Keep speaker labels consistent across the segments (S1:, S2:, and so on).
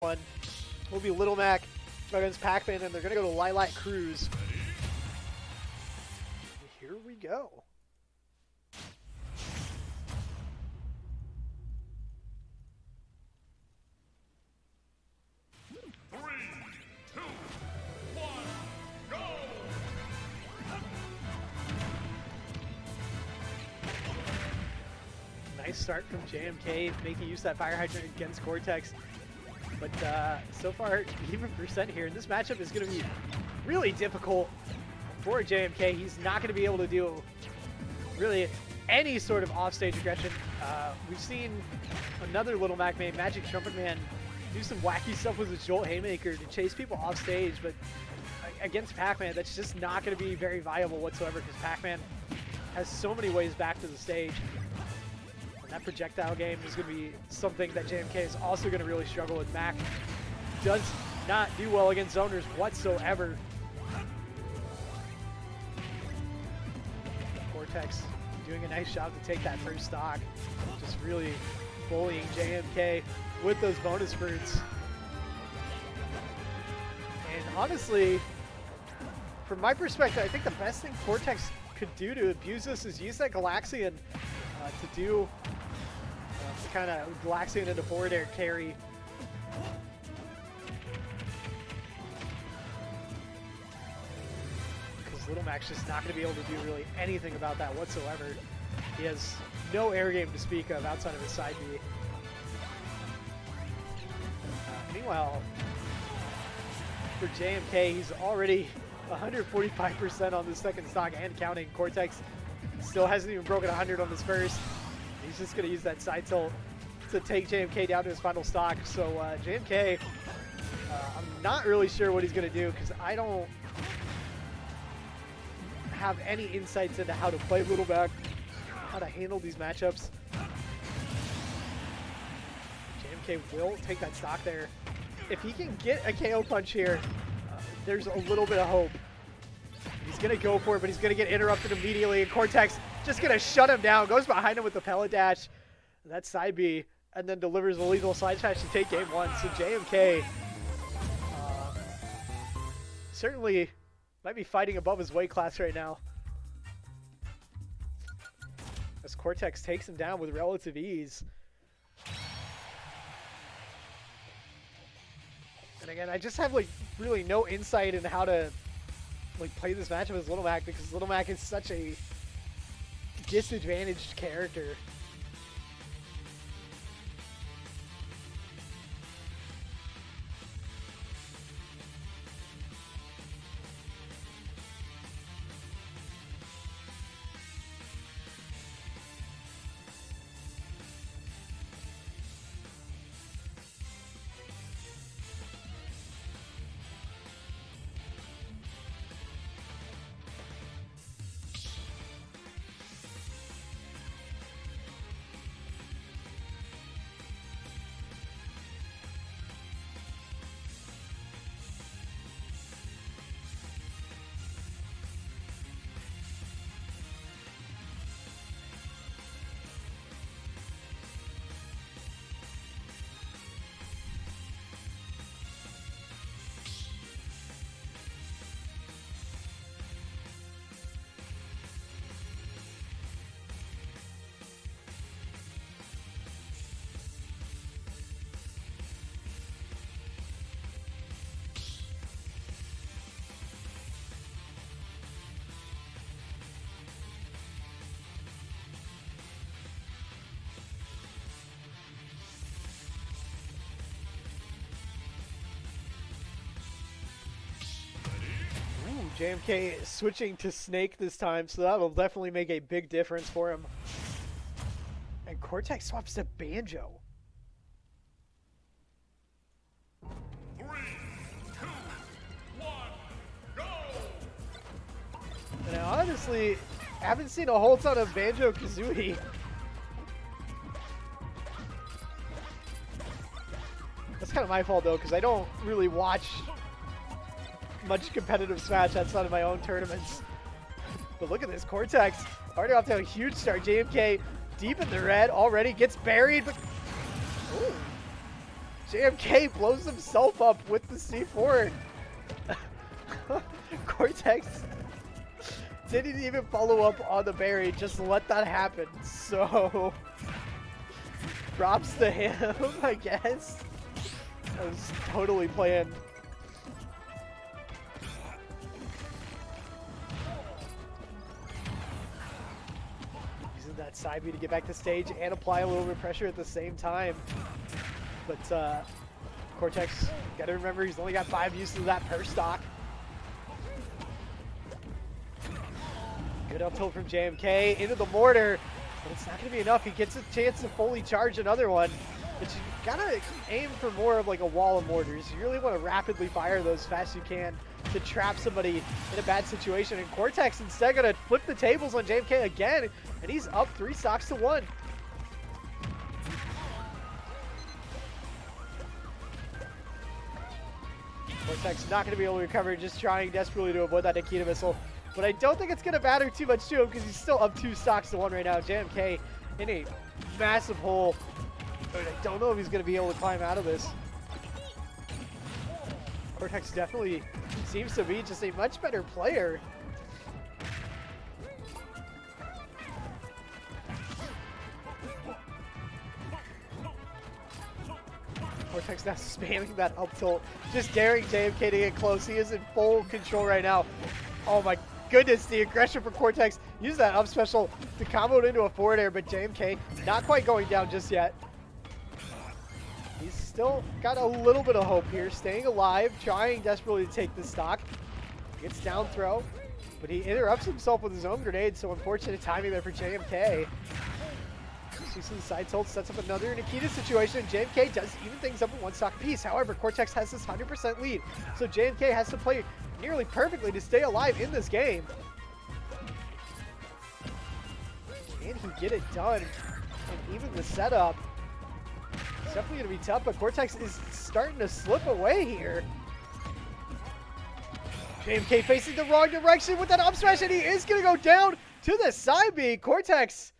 S1: one will be Little Mac against Pac-Man, and they're going to go to Lilac Cruise. Here we go. Nice start from Jmk, making use of that fire hydrant against Cortex. But so far, even percent here, and this matchup is going to be really difficult for Jmk. He's not going to be able to do really any sort of offstage aggression. We've seen another Little Mac main, Magic Trumpet Man, do some wacky stuff with his Jolt Haymaker to chase people off stage, but against Pac-Man, that's just not going to be very viable whatsoever because Pac-Man has so many ways back to the stage. And that projectile game is going to be something that Jmk is also going to really struggle with. Mac does not do well against zoners whatsoever. Cortex doing a nice job to take that first stock. Just really bullying Jmk with those bonus fruits. And honestly, from my perspective, I think the best thing Cortex could do to abuse this is use that Galaxian to do kind of Galaxian into forward air carry. Because Little Mac's just not going to be able to do really anything about that whatsoever. He has no air game to speak of outside of his side B. Meanwhile, for Jmk, he's already 145% on the second stock and counting. Cortex still hasn't even broken 100 on this first. He's just going to use that side tilt to take Jmk down to his final stock. So Jmk, I'm not really sure what he's going to do because I don't have any insights into how to play Little Mac, how to handle these matchups. Jmk will take that stock there. If he can get a KO punch here, there's a little bit of hope. He's going to go for it, but he's going to get interrupted immediately, and Cortex just going to shut him down, goes behind him with the pellet dash, that side B, and then delivers a lethal side dash to take game one. So Jmk certainly might be fighting above his weight class right now, as Cortex takes him down with relative ease. And again, I just have like really no insight into how to like play this matchup as Little Mac because Little Mac is such a disadvantaged character. Jmk switching to Snake this time, so that'll definitely make a big difference for him. And Cortex swaps to Banjo.
S2: 3, 2, 1, go!
S1: And I honestly haven't seen a whole ton of Banjo-Kazooie. That's kind of my fault though, because I don't really watch much competitive Smash outside of my own tournaments. But look at this, Cortex already off to a huge start. Jmk deep in the red already, gets buried, but ooh, JMK blows himself up with the C4. Cortex didn't even follow up on the berry, just let that happen. So, props to him, I guess. That was totally planned. Using that side B to get back to stage and apply a little bit of pressure at the same time. But Cortex, gotta remember he's only got 5 uses of that per stock. Good up tilt from JMK into the mortar, but it's not going to be enough. He gets a chance to fully charge another one, but you gotta aim for more of like a wall of mortars. You really want to rapidly fire those as fast as you can to trap somebody in a bad situation. And Cortex instead going to flip the tables on JMK again, and he's up 3 stocks to 1. Cortex not going to be able to recover, just trying desperately to avoid that Nikita missile. But I don't think it's going to matter too much to him because he's still up 2 stocks to 1 right now. JMK in a massive hole. But I don't know if he's going to be able to climb out of this. Cortex definitely seems to be just a much better player. Cortex now spamming that up tilt, just daring JMK to get close. He is in full control right now. Oh my goodness, the aggression for Cortex. Use that up special to combo it into a forward air, but JMK not quite going down just yet. He's still got a little bit of hope here, staying alive, trying desperately to take the stock. Gets down throw, but he interrupts himself with his own grenade, so unfortunate timing there for JMK. Sees the side tilt, sets up another Nikita situation. JMK does even things up in 1 stock apiece. However, Cortex has this 100% lead, so JMK has to play nearly perfectly to stay alive in this game. Can he get it done? And even the setup, it's definitely going to be tough, but Cortex is starting to slip away here. JMK facing the wrong direction with that up smash, and he is going to go down to the side B. Cortex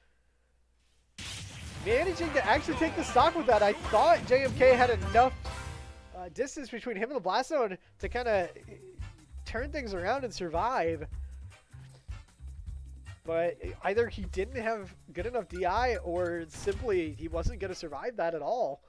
S1: managing to actually take the stock with that. I thought JMK had enough distance between him and the blast zone to kind of turn things around and survive. But either he didn't have good enough DI or simply he wasn't going to survive that at all.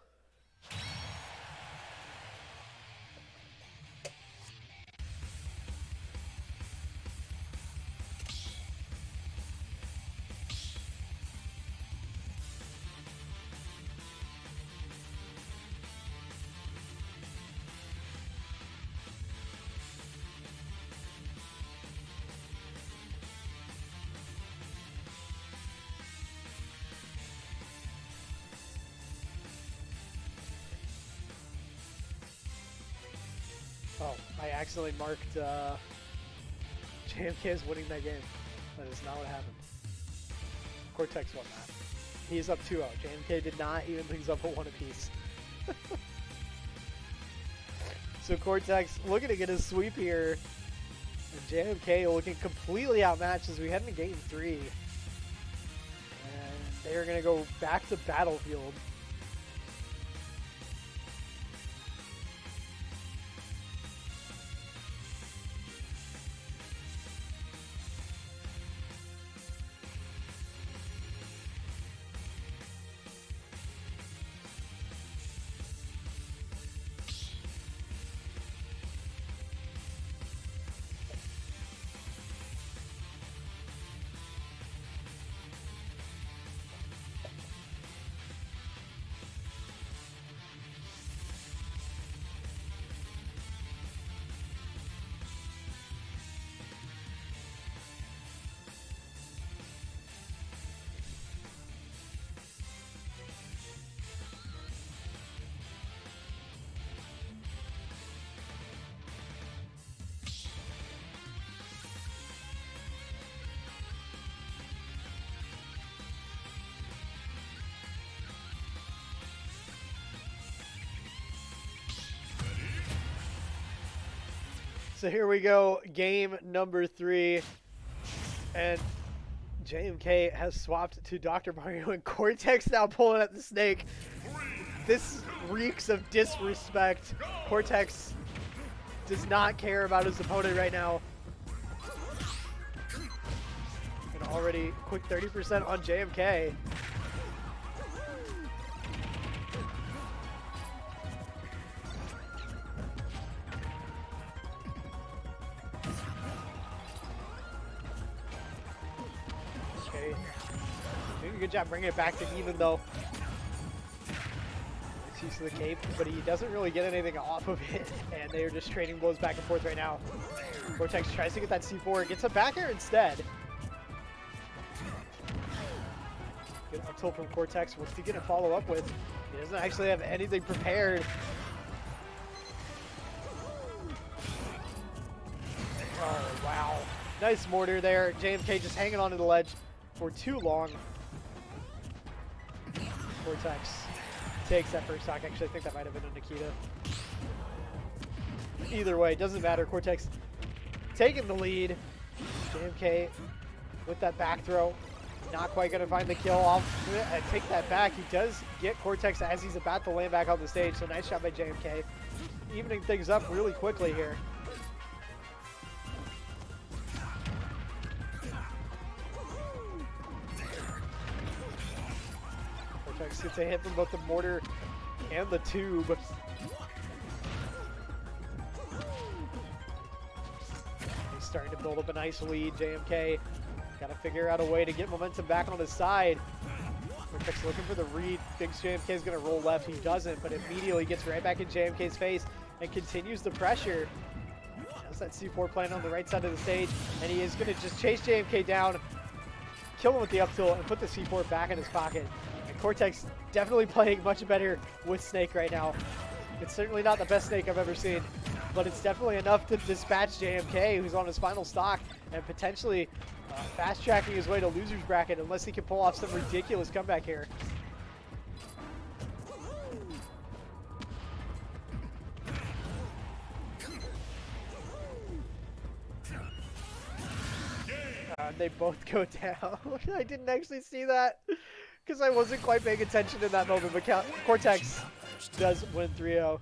S1: Oh, I accidentally marked JMK as winning that game. That is not what happened. Cortex won that. He is up 2-0. JMK did not even things up at 1 apiece. So Cortex looking to get a sweep here. And JMK looking completely outmatched as we head into game 3. And they are going to go back to Battlefield. So here we go, game number 3, and JMK has swapped to Dr. Mario and Cortex now pulling at the snake. This reeks of disrespect. Cortex does not care about his opponent right now. And already quick 30% on JMK. Okay, doing a good job bringing it back to even though. Use of the cape, but he doesn't really get anything off of it, and they are just trading blows back and forth right now. Cortex tries to get that C4, gets a back air instead. Good up tilt from Cortex. What's he gonna follow up with? He doesn't actually have anything prepared. Oh wow, nice mortar there. JMK just hanging onto the ledge for too long. Cortex takes that first stock. Actually, I think that might have been a Nikita. Either way, doesn't matter. Cortex taking the lead. JMK with that back throw. Not quite going to find the kill off. And take that back. He does get Cortex as he's about to land back on the stage. So nice shot by JMK. Evening things up really quickly here. Cortex gets a hit from both the mortar and the tube. He's starting to build up a nice lead. JMK got to figure out a way to get momentum back on his side. Cortex looking for the read. Thinks JMK is going to roll left. He doesn't, but immediately gets right back in JMK's face and continues the pressure. Has that C4 playing on the right side of the stage, and he is going to just chase JMK down, kill him with the up tilt, and put the C4 back in his pocket. Cortex definitely playing much better with Snake right now. It's certainly not the best Snake I've ever seen, but it's definitely enough to dispatch JMK, who's on his final stock, and potentially fast-tracking his way to loser's bracket unless he can pull off some ridiculous comeback here. They both go down. I didn't actually see that, because I wasn't quite paying attention in that moment, but Cortex does win 3-0.